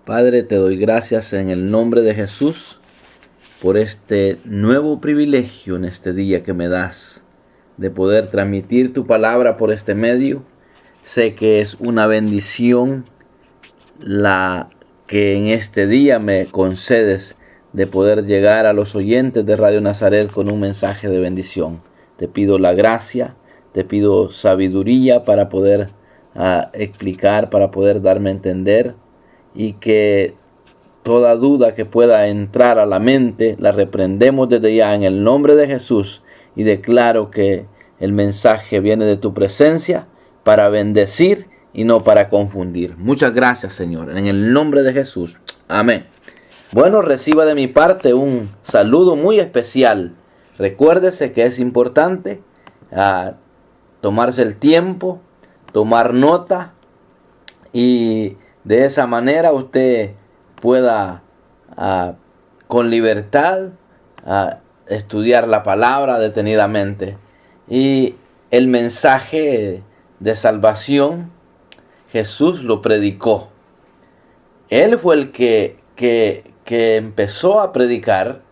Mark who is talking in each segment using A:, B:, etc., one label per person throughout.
A: Padre, te doy gracias en el nombre de Jesús por este nuevo privilegio en este día que me das de poder transmitir tu palabra por este medio. Sé que es una bendición la que en este día me concedes de poder llegar a los oyentes de Radio Nazaret con un mensaje de bendición. Te pido la gracia, te pido sabiduría para poder explicar, para poder darme a entender, y que toda duda que pueda entrar a la mente la reprendemos desde ya en el nombre de Jesús, y declaro que el mensaje viene de tu presencia para bendecir y no para confundir. Muchas gracias, Señor, en el nombre de Jesús. Amén. Bueno, reciba de mi parte un saludo muy especial. Recuérdese que es importante tomarse el tiempo, tomar nota, y de esa manera usted pueda con libertad estudiar la palabra detenidamente. Y el mensaje de salvación, Jesús lo predicó. Él fue el que empezó a predicar.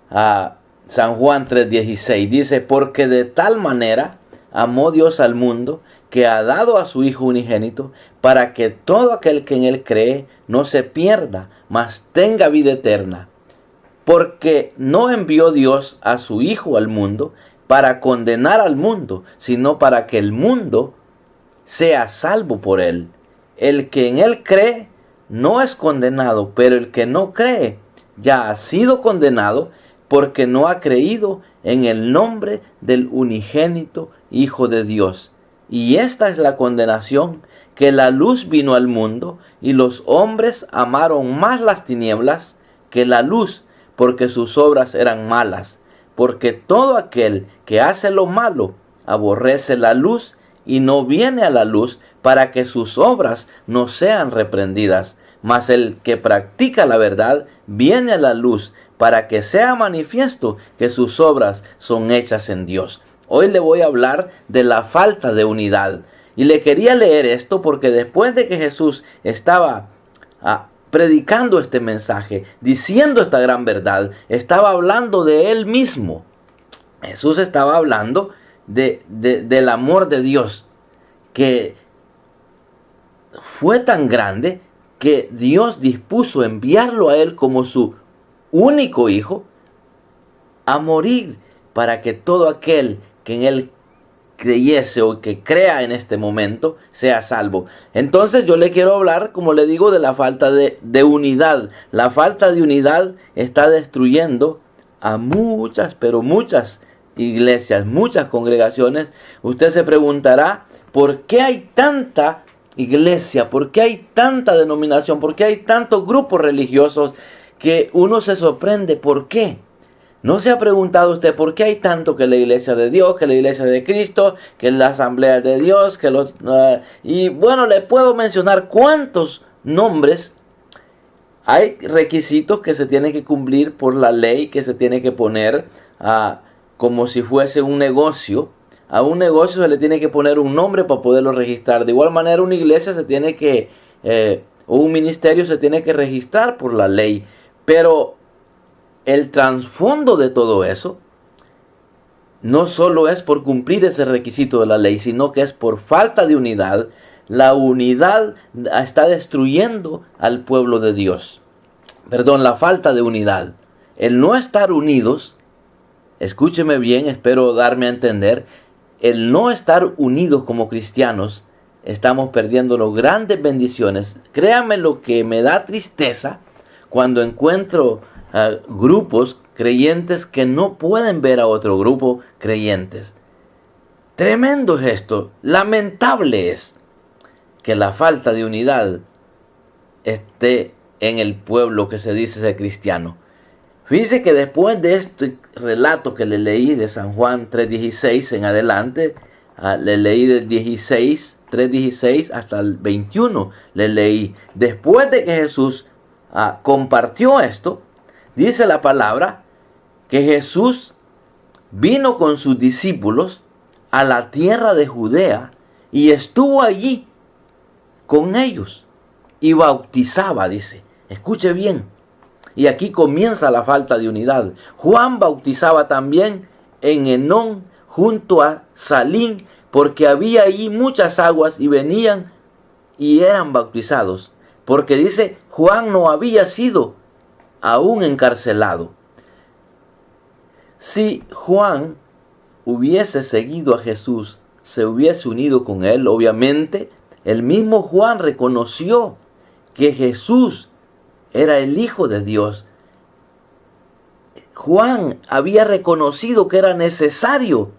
A: San Juan 3:16 dice: porque de tal manera amó Dios al mundo, que ha dado a su Hijo unigénito, para que todo aquel que en él cree no se pierda, mas tenga vida eterna. Porque no envió Dios a su Hijo al mundo para condenar al mundo, sino para que el mundo sea salvo por él. El que en él cree no es condenado, pero el que no cree ya ha sido condenado, porque no ha creído en el nombre del unigénito Hijo de Dios. Y esta es la condenación, que la luz vino al mundo, y los hombres amaron más las tinieblas que la luz, porque sus obras eran malas. Porque todo aquel que hace lo malo aborrece la luz y no viene a la luz, para que sus obras no sean reprendidas. Mas el que practica la verdad viene a la luz, para que sea manifiesto que sus obras son hechas en Dios. Hoy le voy a hablar de la falta de unidad. Y le quería leer esto porque después de que Jesús estaba predicando este mensaje, diciendo esta gran verdad, estaba hablando de él mismo. Jesús estaba hablando del amor de Dios, que fue tan grande que Dios dispuso enviarlo a él como su único hijo a morir, para que todo aquel que en él creyese o que crea en este momento sea salvo. Entonces yo le quiero hablar, como le digo, de la falta de unidad. La falta de unidad está destruyendo a muchas, pero muchas iglesias, muchas congregaciones. Usted se preguntará, ¿por qué hay tanta iglesia? ¿Por qué hay tanta denominación? ¿Por qué hay tantos grupos religiosos? Que uno se sorprende. ¿Por qué? ¿No se ha preguntado usted por qué hay tanto que la iglesia de Dios, que la iglesia de Cristo, que la asamblea de Dios, que y bueno, le puedo mencionar cuántos nombres? Hay requisitos que se tienen que cumplir por la ley, que se tiene que poner como si fuese un negocio. A un negocio se le tiene que poner un nombre para poderlo registrar. De igual manera, una iglesia se tiene que, o un ministerio se tiene que registrar por la ley. Pero el trasfondo de todo eso no solo es por cumplir ese requisito de la ley, sino que es por falta de unidad. La unidad está destruyendo al pueblo de Dios. Perdón, la falta de unidad. El no estar unidos, escúcheme bien, espero darme a entender, el no estar unidos como cristianos, estamos perdiendo las grandes bendiciones. Créanme lo que me da tristeza cuando encuentro grupos creyentes que no pueden ver a otro grupo creyentes. Tremendo es esto. Lamentable es que la falta de unidad esté en el pueblo que se dice ser cristiano. Fíjese que después de este relato que le leí de San Juan 3:16 en adelante, le leí del 3:16 hasta el 21, le leí. Después de que Jesús compartió esto, dice la palabra que Jesús vino con sus discípulos a la tierra de Judea y estuvo allí con ellos y bautizaba, dice. Escuche bien. Y aquí comienza la falta de unidad. Juan bautizaba también en Enón junto a Salim, porque había allí muchas aguas y venían y eran bautizados. Porque dice, Juan no había sido aún encarcelado. Si Juan hubiese seguido a Jesús, se hubiese unido con él, obviamente, el mismo Juan reconoció que Jesús era el Hijo de Dios. Juan había reconocido que era necesario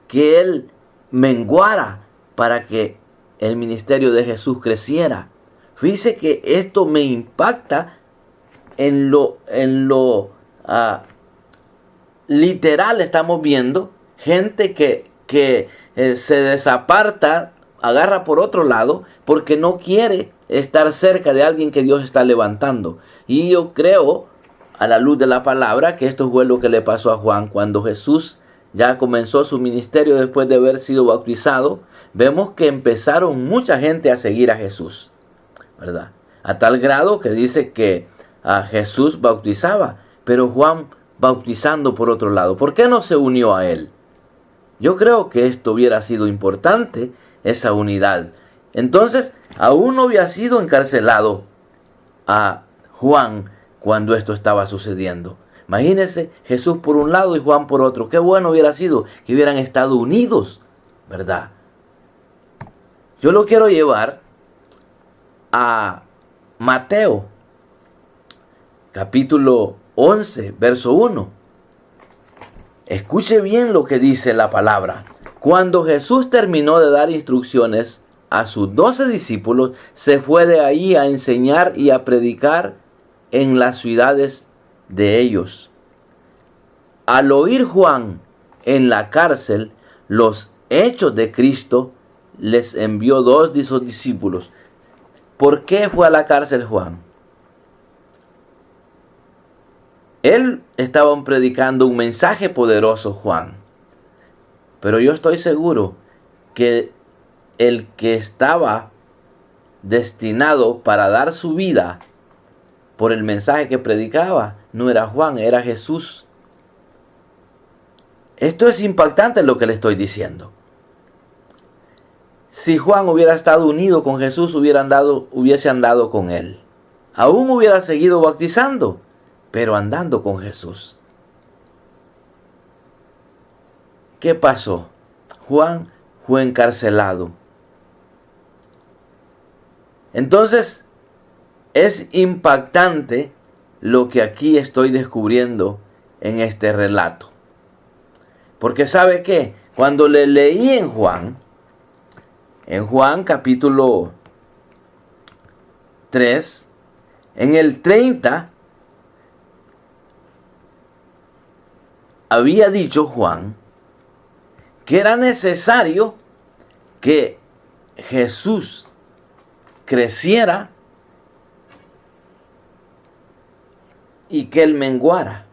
A: que él menguara para que el ministerio de Jesús creciera. Fíjese que esto me impacta en lo literal. Estamos viendo gente que se desaparta, agarra por otro lado, porque no quiere estar cerca de alguien que Dios está levantando. Y yo creo, a la luz de la palabra, que esto fue lo que le pasó a Juan cuando Jesús ya comenzó su ministerio después de haber sido bautizado. Vemos que empezaron mucha gente a seguir a Jesús, ¿verdad? A tal grado que dice que a Jesús bautizaba, pero Juan bautizando por otro lado. ¿Por qué no se unió a él? Yo creo que esto hubiera sido importante, esa unidad. Entonces, aún no había sido encarcelado a Juan cuando esto estaba sucediendo. Imagínense, Jesús por un lado y Juan por otro. Qué bueno hubiera sido que hubieran estado unidos, ¿verdad? Yo lo quiero llevar a Mateo, capítulo 11, verso 1. Escuche bien lo que dice la palabra. Cuando Jesús terminó de dar instrucciones a sus 12 discípulos, se fue de ahí a enseñar y a predicar en las ciudades de ellos. Al oír Juan en la cárcel los hechos de Cristo, les envió 2 de sus discípulos. ¿Por qué fue a la cárcel Juan? Él estaba predicando un mensaje poderoso, Juan. Pero yo estoy seguro que el que estaba destinado para dar su vida por el mensaje que predicaba no era Juan, era Jesús. Esto es impactante lo que le estoy diciendo. Si Juan hubiera estado unido con Jesús, hubiese andado con él. Aún hubiera seguido bautizando, pero andando con Jesús. ¿Qué pasó? Juan fue encarcelado. Entonces, es impactante lo que aquí estoy descubriendo en este relato. Porque ¿sabe qué? Cuando le leí en Juan capítulo 3, en el 30, había dicho Juan que era necesario que Jesús creciera y que él menguara.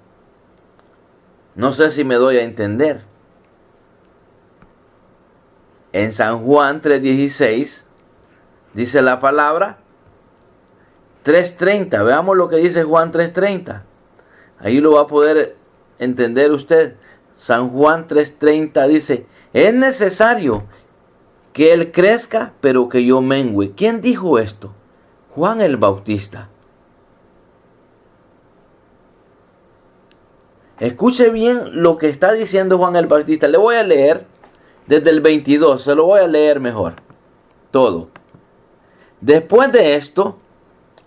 A: No sé si me doy a entender. En San Juan 3:16 dice la palabra 3:30. Veamos lo que dice Juan 3:30. Ahí lo va a poder entender usted. San Juan 3:30 dice: es necesario que él crezca, pero que yo mengüe. ¿Quién dijo esto? Juan el Bautista. Escuche bien lo que está diciendo Juan el Bautista. Le voy a leer desde el 22. Se lo voy a leer mejor. Todo. Después de esto,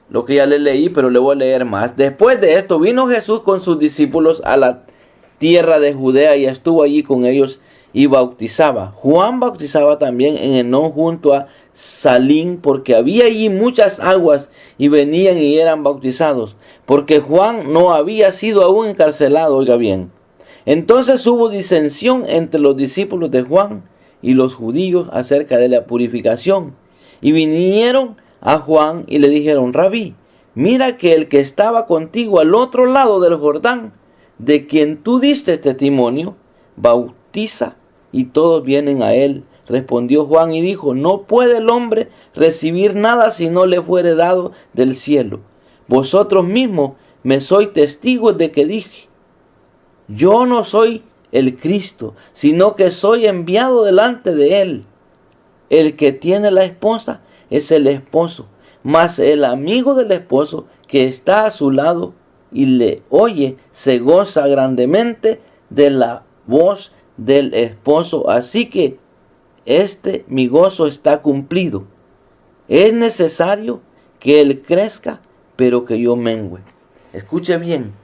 A: lo que ya le leí, pero le voy a leer más. Después de esto, vino Jesús con sus discípulos a la tierra de Judea y estuvo allí con ellos y bautizaba. Juan bautizaba también en Enón junto a Salim, porque había allí muchas aguas y venían y eran bautizados, porque Juan no había sido aún encarcelado. Oiga bien. Entonces hubo disensión entre los discípulos de Juan y los judíos acerca de la purificación, y vinieron a Juan y le dijeron: Rabí, mira que el que estaba contigo al otro lado del Jordán, de quien tú diste testimonio, bautiza, y todos vienen a él. Respondió Juan y dijo: no puede el hombre recibir nada si no le fuere dado del cielo. Vosotros mismos me sois testigos de que dije, yo no soy el Cristo, sino que soy enviado delante de él. El que tiene la esposa es el esposo, mas el amigo del esposo que está a su lado y le oye, se goza grandemente de la voz del esposo. Así que mi gozo está cumplido. Es necesario que él crezca, pero que yo mengüe. Escuche bien.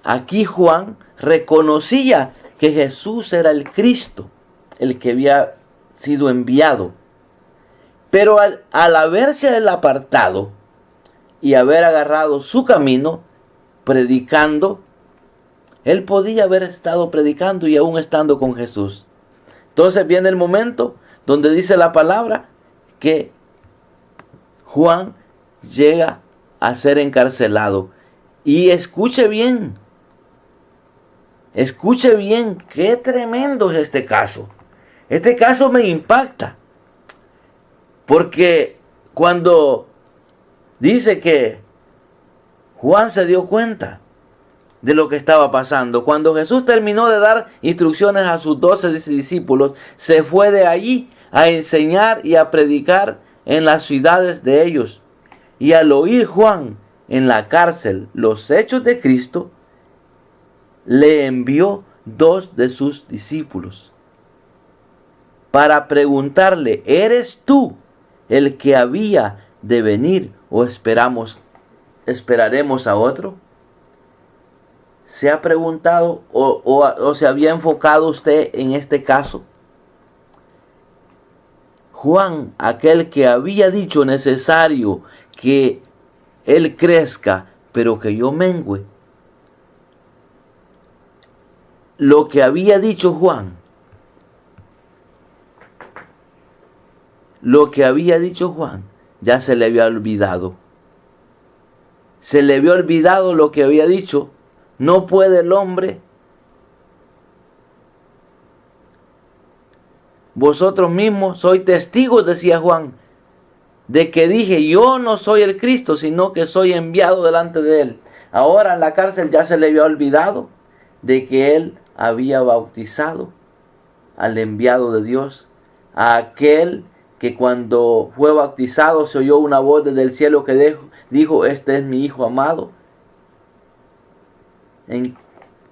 A: Aquí Juan reconocía que Jesús era el Cristo, el que había sido enviado. Pero al haberse él apartado y haber agarrado su camino, predicando, él podía haber estado predicando y aún estando con Jesús. Entonces viene el momento donde dice la palabra que Juan llega a ser encarcelado. Y escuche bien, qué tremendo es este caso. Este caso me impacta, porque cuando dice que Juan se dio cuenta de lo que estaba pasando, cuando Jesús terminó de dar instrucciones a sus 12 discípulos, se fue de allí a enseñar y a predicar en las ciudades de ellos. Y al oír Juan en la cárcel los hechos de Cristo, le envió 2 de sus discípulos para preguntarle, ¿eres tú el que había de venir o esperaremos a otro? ¿Se ha preguntado o se había enfocado usted en este caso? Juan, aquel que había dicho necesario que él crezca, pero que yo mengüe. Lo que había dicho Juan, ya se le había olvidado. Se le había olvidado lo que había dicho. No puede el hombre. Vosotros mismos sois testigos, decía Juan, de que dije, yo no soy el Cristo, sino que soy enviado delante de él. Ahora en la cárcel ya se le había olvidado de que él había bautizado al enviado de Dios, a aquel que cuando fue bautizado se oyó una voz desde el cielo que dijo, este es mi Hijo amado, en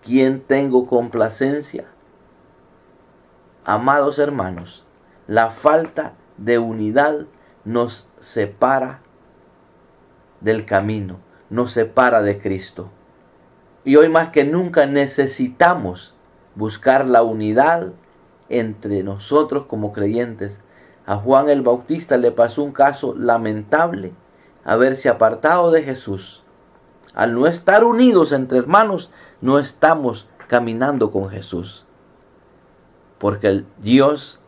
A: quien tengo complacencia. Amados hermanos, la falta de unidad nos separa del camino, nos separa de Cristo. Y hoy más que nunca necesitamos buscar la unidad entre nosotros como creyentes. A Juan el Bautista le pasó un caso lamentable, haberse apartado de Jesús. Al no estar unidos entre hermanos, no estamos caminando con Jesús. Porque Dios,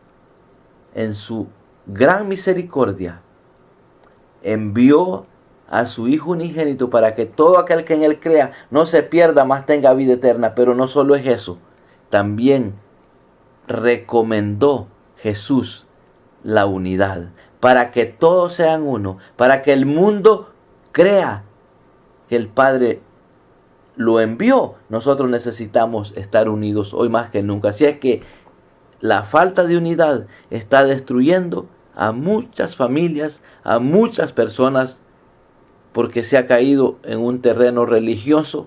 A: en su gran misericordia, envió a su Hijo unigénito para que todo aquel que en él crea no se pierda, mas tenga vida eterna. Pero no solo es eso, también recomendó Jesús la unidad, para que todos sean uno, para que el mundo crea que el Padre lo envió. Nosotros necesitamos estar unidos hoy más que nunca. Así es que la falta de unidad está destruyendo a muchas familias, a muchas personas, porque se ha caído en un terreno religioso.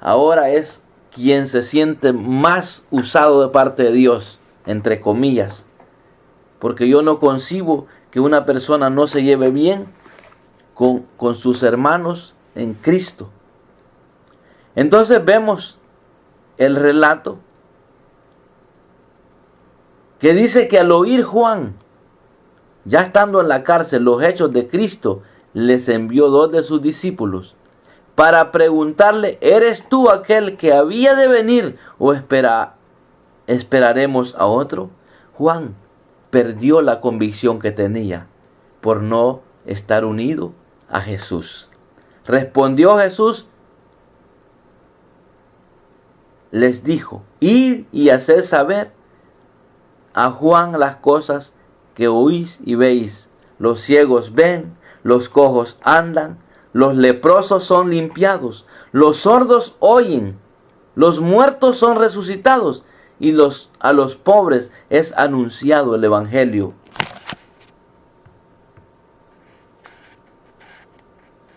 A: Ahora es quien se siente más usado de parte de Dios, entre comillas, porque yo no concibo que una persona no se lleve bien con sus hermanos en Cristo. Entonces vemos el relato que dice que al oír Juan, ya estando en la cárcel, los hechos de Cristo, les envió 2 de sus discípulos para preguntarle, ¿eres tú aquel que había de venir o esperaremos a otro? Juan perdió la convicción que tenía por no estar unido a Jesús. Respondió Jesús, les dijo, id y haced saber a Juan las cosas que oís y veis. Los ciegos ven, los cojos andan, los leprosos son limpiados, los sordos oyen, los muertos son resucitados y a los pobres es anunciado el Evangelio.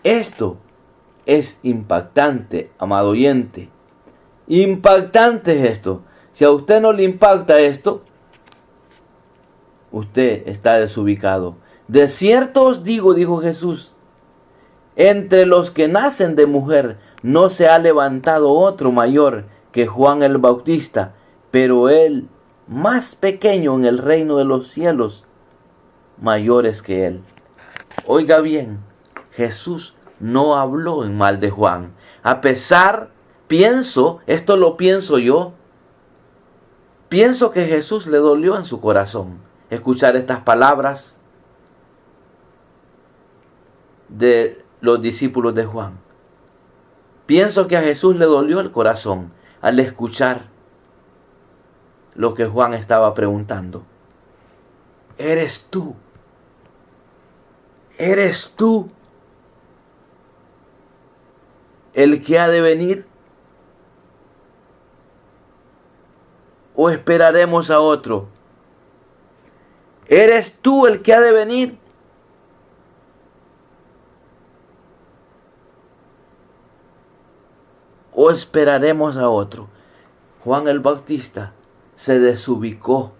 A: Esto es impactante, amado oyente. Impactante es esto. Si a usted no le impacta esto, usted está desubicado. De cierto os digo, dijo Jesús, entre los que nacen de mujer no se ha levantado otro mayor que Juan el Bautista, pero el más pequeño en el reino de los cielos, mayor es que él. Oiga bien, Jesús no habló en mal de Juan. A pesar, esto lo pienso yo, pienso que Jesús le dolió en su corazón escuchar estas palabras de los discípulos de Juan. Pienso que a Jesús le dolió el corazón al escuchar lo que Juan estaba preguntando. ¿Eres tú? ¿Eres tú el que ha de venir? ¿O esperaremos a otro? ¿Eres tú el que ha de venir? ¿O esperaremos a otro? Juan el Bautista se desubicó.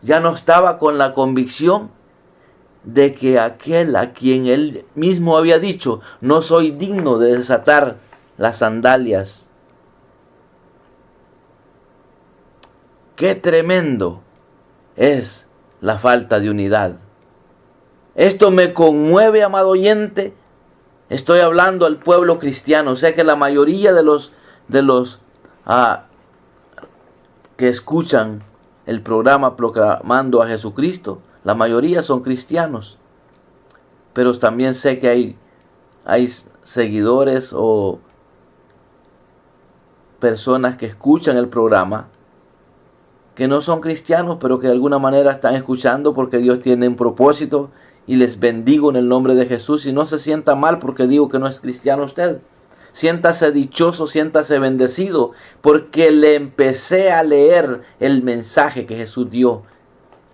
A: Ya no estaba con la convicción de que aquel a quien él mismo había dicho, no soy digno de desatar las sandalias. Qué tremendo es la falta de unidad. Esto me conmueve, amado oyente. Estoy hablando al pueblo cristiano. Sé que la mayoría de los que escuchan el programa Proclamando a Jesucristo, la mayoría son cristianos. Pero también sé que hay seguidores o personas que escuchan el programa que no son cristianos, pero que de alguna manera están escuchando porque Dios tiene un propósito, y les bendigo en el nombre de Jesús. Y no se sienta mal porque digo que no es cristiano usted. Siéntase dichoso, siéntase bendecido, porque le empecé a leer el mensaje que Jesús dio,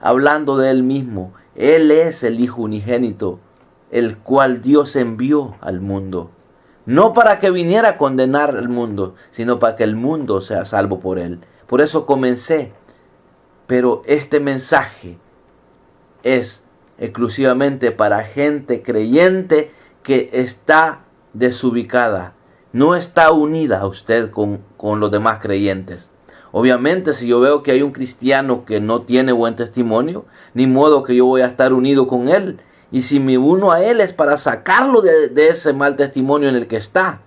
A: hablando de Él mismo. Él es el Hijo unigénito, el cual Dios envió al mundo. No para que viniera a condenar al mundo, sino para que el mundo sea salvo por Él. Por eso comencé. Pero este mensaje es exclusivamente para gente creyente que está desubicada. No está unida a usted con los demás creyentes. Obviamente, si yo veo que hay un cristiano que no tiene buen testimonio, ni modo que yo voy a estar unido con él. Y si me uno a él es para sacarlo de ese mal testimonio en el que está.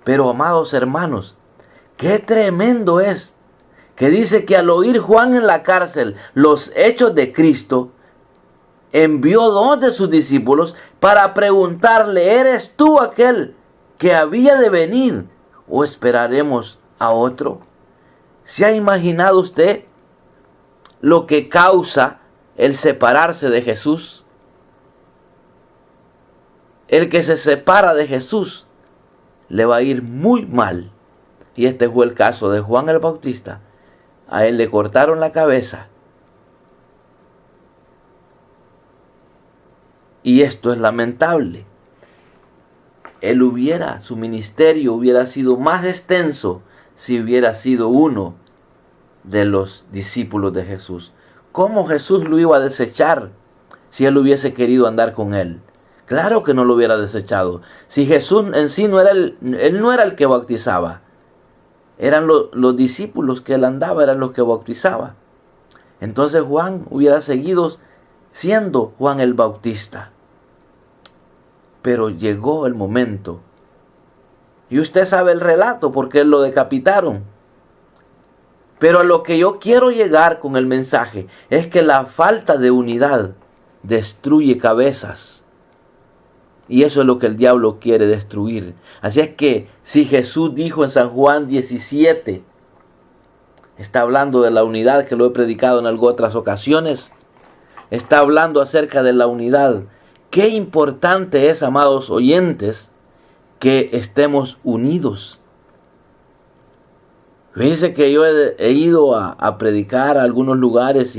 A: Pero, amados hermanos, qué tremendo es que dice que al oír Juan en la cárcel los hechos de Cristo, envió 2 de sus discípulos para preguntarle, ¿eres tú aquel que había de venir o esperaremos a otro? ¿Se ha imaginado usted lo que causa el separarse de Jesús? El que se separa de Jesús le va a ir muy mal. Y este fue el caso de Juan el Bautista. A él le cortaron la cabeza. Y esto es lamentable. Su ministerio hubiera sido más extenso si hubiera sido uno de los discípulos de Jesús. ¿Cómo Jesús lo iba a desechar si él hubiese querido andar con él? Claro que no lo hubiera desechado. Si Jesús en sí él no era el que bautizaba. Eran los discípulos que él andaba, eran los que bautizaba. Entonces Juan hubiera seguido siendo Juan el Bautista. Pero llegó el momento. Y usted sabe el relato porque lo decapitaron. Pero a lo que yo quiero llegar con el mensaje es que la falta de unidad destruye cabezas. Y eso es lo que el diablo quiere destruir. Así es que si Jesús dijo en San Juan 17, está hablando de la unidad, que lo he predicado en otras ocasiones, está hablando acerca de la unidad, qué importante es, amados oyentes, que estemos unidos. Fíjense que yo he ido a predicar a algunos lugares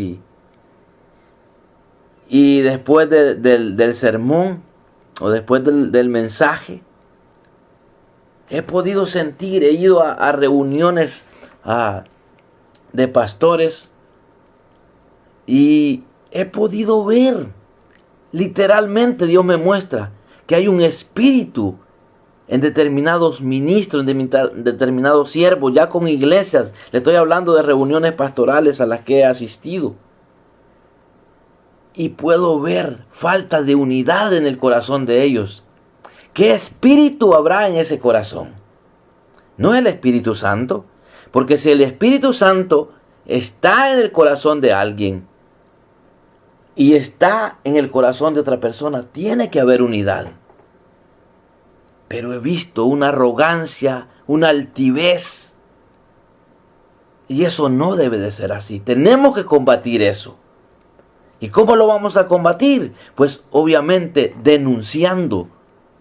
A: y después del sermón o después del mensaje, he podido sentir, he ido a reuniones de pastores y he podido ver, literalmente Dios me muestra que hay un espíritu en determinados ministros, en determinados siervos, ya con iglesias. Le estoy hablando de reuniones pastorales a las que he asistido. Y puedo ver falta de unidad en el corazón de ellos. ¿Qué espíritu habrá en ese corazón? No es el Espíritu Santo, porque si el Espíritu Santo está en el corazón de alguien y está en el corazón de otra persona, tiene que haber unidad. Pero he visto una arrogancia, una altivez. Y eso no debe de ser así. Tenemos que combatir eso. ¿Y cómo lo vamos a combatir? Pues obviamente denunciando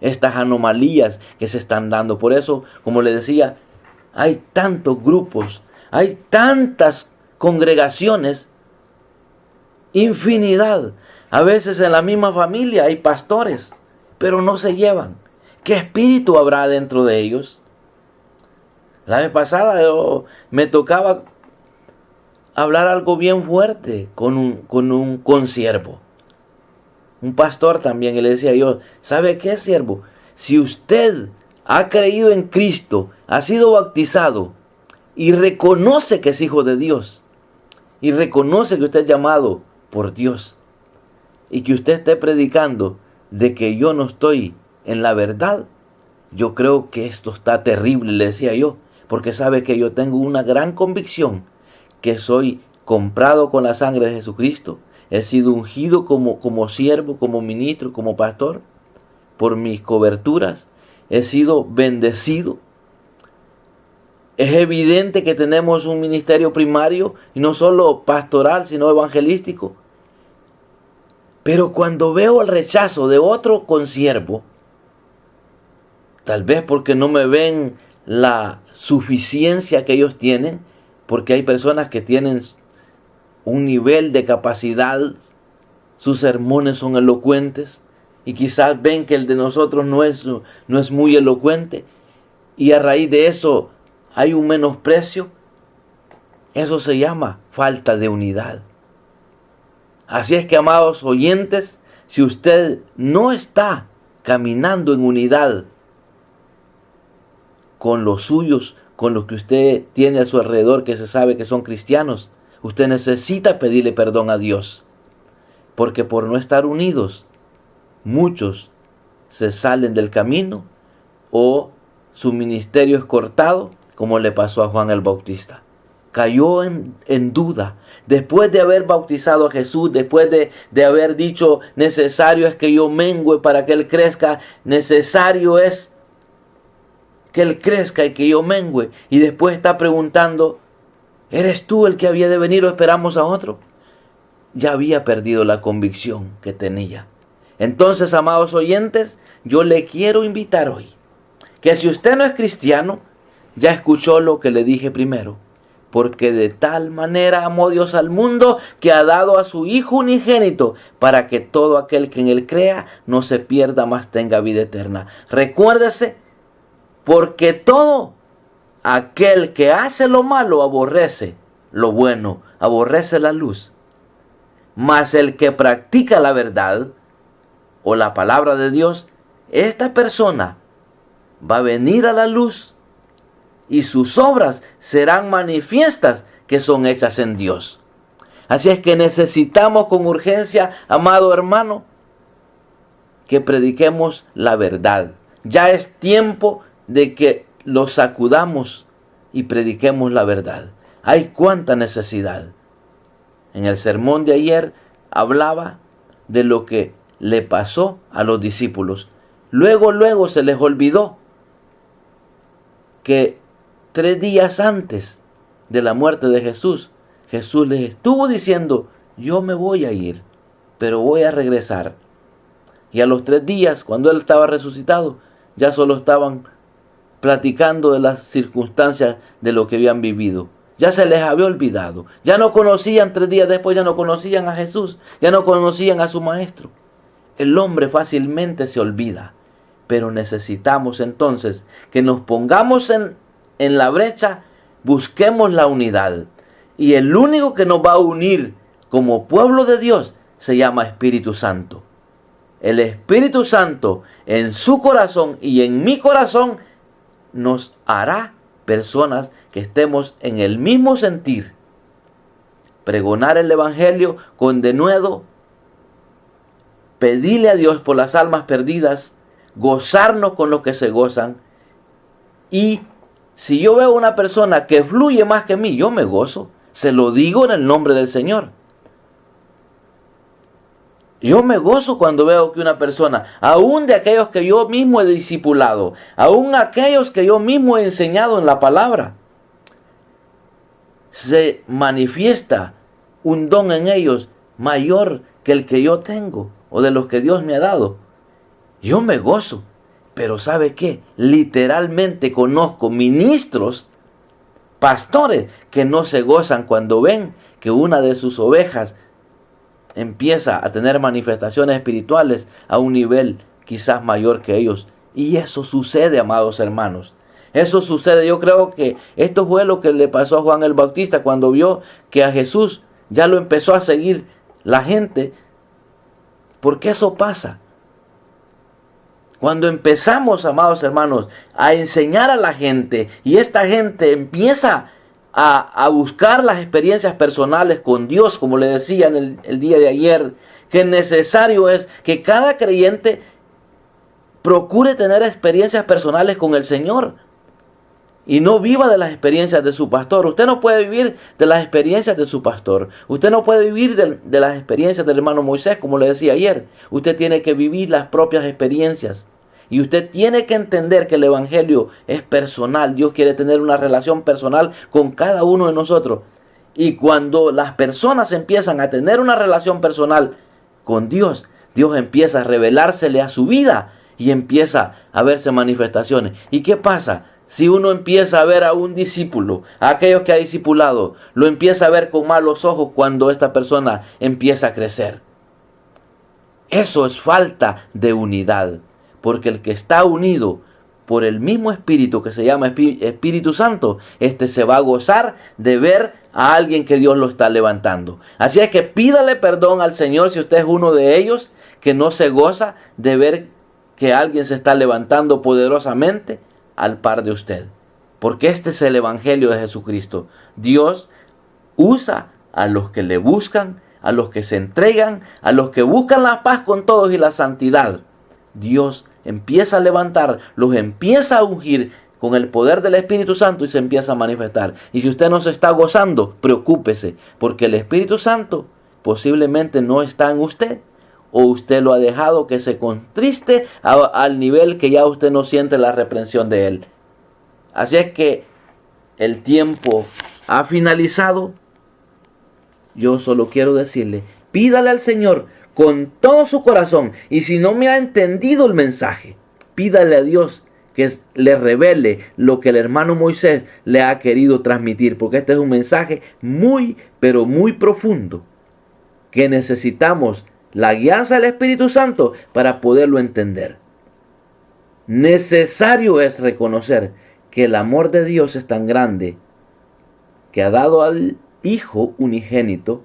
A: estas anomalías que se están dando. Por eso, como le decía, hay tantos grupos, hay tantas congregaciones, infinidad. A veces en la misma familia hay pastores, pero no se llevan. ¿Qué espíritu habrá dentro de ellos? La vez pasada me tocaba hablar algo bien fuerte con un consiervo, un pastor también, y le decía yo, ¿sabe qué, siervo? Si usted ha creído en Cristo, ha sido bautizado y reconoce que es hijo de Dios, y reconoce que usted es llamado por Dios, y que usted esté predicando de que yo no estoy en la verdad, yo creo que esto está terrible, le decía yo, porque sabe que yo tengo una gran convicción que soy comprado con la sangre de Jesucristo, he sido ungido como siervo, como ministro, como pastor, por mis coberturas, he sido bendecido. Es evidente que tenemos un ministerio primario, y no solo pastoral, sino evangelístico. Pero cuando veo el rechazo de otro consiervo, tal vez porque no me ven la suficiencia que ellos tienen, porque hay personas que tienen un nivel de capacidad, sus sermones son elocuentes, y quizás ven que el de nosotros no es muy elocuente, y a raíz de eso hay un menosprecio. Eso se llama falta de unidad. Así es que, amados oyentes, si usted no está caminando en unidad con los suyos, con los que usted tiene a su alrededor, que se sabe que son cristianos, usted necesita pedirle perdón a Dios. Porque por no estar unidos, muchos se salen del camino o su ministerio es cortado, como le pasó a Juan el Bautista. Cayó en duda. Después de haber bautizado a Jesús, después de haber dicho, necesario es que yo mengüe para que Él crezca, necesario es que Él crezca y que yo mengüe. Y después está preguntando, ¿eres tú el que había de venir o esperamos a otro? Ya había perdido la convicción que tenía. Entonces, amados oyentes, yo le quiero invitar hoy, que si usted no es cristiano, ya escuchó lo que le dije primero. Porque de tal manera amó Dios al mundo que ha dado a su Hijo unigénito para que todo aquel que en Él crea no se pierda, mas tenga vida eterna. Recuérdese, porque todo aquel que hace lo malo aborrece lo bueno, aborrece la luz. Mas el que practica la verdad o la palabra de Dios, esta persona va a venir a la luz y sus obras serán manifiestas que son hechas en Dios. Así es que necesitamos con urgencia, amado hermano, que prediquemos la verdad. Ya es tiempo de que lo sacudamos y prediquemos la verdad. Hay cuánta necesidad. En el sermón de ayer hablaba de lo que le pasó a los discípulos. Luego se les olvidó que 3 días antes de la muerte de Jesús, Jesús les estuvo diciendo, yo me voy a ir, pero voy a regresar. Y a los 3 días, cuando él estaba resucitado, ya solo estaban platicando de las circunstancias de lo que habían vivido. Ya se les había olvidado. Ya no conocían 3 días después, ya no conocían a Jesús, ya no conocían a su maestro. El hombre fácilmente se olvida. Pero necesitamos entonces que nos pongamos en la brecha, busquemos la unidad. Y el único que nos va a unir como pueblo de Dios se llama Espíritu Santo. El Espíritu Santo en su corazón y en mi corazón nos hará personas que estemos en el mismo sentir. Pregonar el Evangelio con denuedo, pedirle a Dios por las almas perdidas, gozarnos con los que se gozan. Y si yo veo una persona que fluye más que mí, yo me gozo. Se lo digo en el nombre del Señor. Yo me gozo cuando veo que una persona, aún de aquellos que yo mismo he discipulado, aún aquellos que yo mismo he enseñado en la palabra, se manifiesta un don en ellos mayor que el que yo tengo o de los que Dios me ha dado. Yo me gozo, pero ¿sabe qué? Literalmente conozco ministros, pastores, que no se gozan cuando ven que una de sus ovejas empieza a tener manifestaciones espirituales a un nivel quizás mayor que ellos. Y eso sucede, amados hermanos. Eso sucede. Yo creo que esto fue lo que le pasó a Juan el Bautista cuando vio que a Jesús ya lo empezó a seguir la gente. Porque eso pasa. Cuando empezamos, amados hermanos, a enseñar a la gente y esta gente empieza a buscar las experiencias personales con Dios, como le decía en el día de ayer, que necesario es que cada creyente procure tener experiencias personales con el Señor y no viva de las experiencias de su pastor. Usted no puede vivir de las experiencias de su pastor. Usted no puede vivir de las experiencias del hermano Moisés, como le decía ayer. Usted tiene que vivir las propias experiencias. Y usted tiene que entender que el Evangelio es personal. Dios quiere tener una relación personal con cada uno de nosotros. Y cuando las personas empiezan a tener una relación personal con Dios, Dios empieza a revelársele a su vida y empieza a verse manifestaciones. ¿Y qué pasa? Si uno empieza a ver a un discípulo, a aquellos que ha discipulado, lo empieza a ver con malos ojos cuando esta persona empieza a crecer. Eso es falta de unidad. Porque el que está unido por el mismo Espíritu que se llama Espíritu Santo, este se va a gozar de ver a alguien que Dios lo está levantando. Así es que pídale perdón al Señor si usted es uno de ellos que no se goza de ver que alguien se está levantando poderosamente al par de usted. Porque este es el Evangelio de Jesucristo. Dios usa a los que le buscan, a los que se entregan, a los que buscan la paz con todos y la santidad. Dios empieza a levantar, los empieza a ungir con el poder del Espíritu Santo y se empieza a manifestar. Y si usted no se está gozando, preocúpese, porque el Espíritu Santo posiblemente no está en usted, o usted lo ha dejado que se contriste al nivel que ya usted no siente la reprensión de él. Así es que el tiempo ha finalizado. Yo solo quiero decirle, pídale al Señor con todo su corazón. Y si no me ha entendido el mensaje, pídale a Dios que le revele lo que el hermano Moisés le ha querido transmitir. Porque este es un mensaje muy, pero muy profundo. Que necesitamos la guianza del Espíritu Santo para poderlo entender. Necesario es reconocer que el amor de Dios es tan grande que ha dado al Hijo unigénito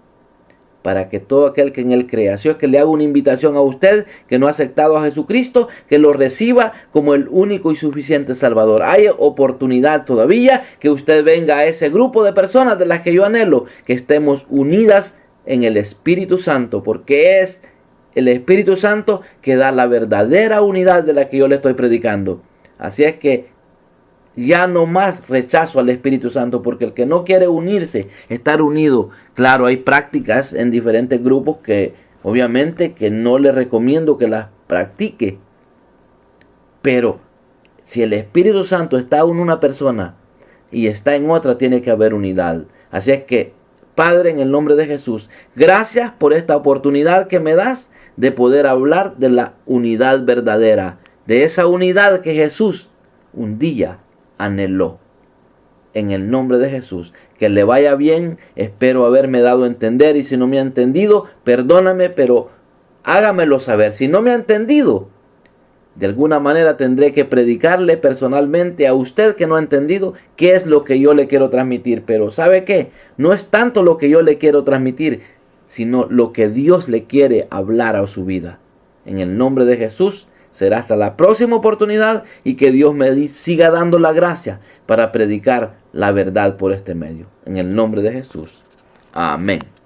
A: para que todo aquel que en él crea. Así es que le hago una invitación a usted que no ha aceptado a Jesucristo, que lo reciba como el único y suficiente Salvador. Hay oportunidad todavía que usted venga a ese grupo de personas de las que yo anhelo, que estemos unidas en el Espíritu Santo, porque es el Espíritu Santo que da la verdadera unidad de la que yo le estoy predicando. Así es que ya no más rechazo al Espíritu Santo, porque el que no quiere unirse, estar unido, claro, hay prácticas en diferentes grupos que obviamente que no le recomiendo que las practique, pero si el Espíritu Santo está en una persona y está en otra, tiene que haber unidad. Así es que, Padre, en el nombre de Jesús, gracias por esta oportunidad que me das de poder hablar de la unidad verdadera, de esa unidad que Jesús un día anheló. En el nombre de Jesús, que le vaya bien. Espero haberme dado a entender, y si no me ha entendido, perdóname, pero hágamelo saber. Si no me ha entendido, de alguna manera tendré que predicarle personalmente a usted que no ha entendido qué es lo que yo le quiero transmitir. Pero ¿sabe qué? No es tanto lo que yo le quiero transmitir, sino lo que Dios le quiere hablar a su vida. En el nombre de Jesús, será hasta la próxima oportunidad, y que Dios me siga dando la gracia para predicar la verdad por este medio. En el nombre de Jesús. Amén.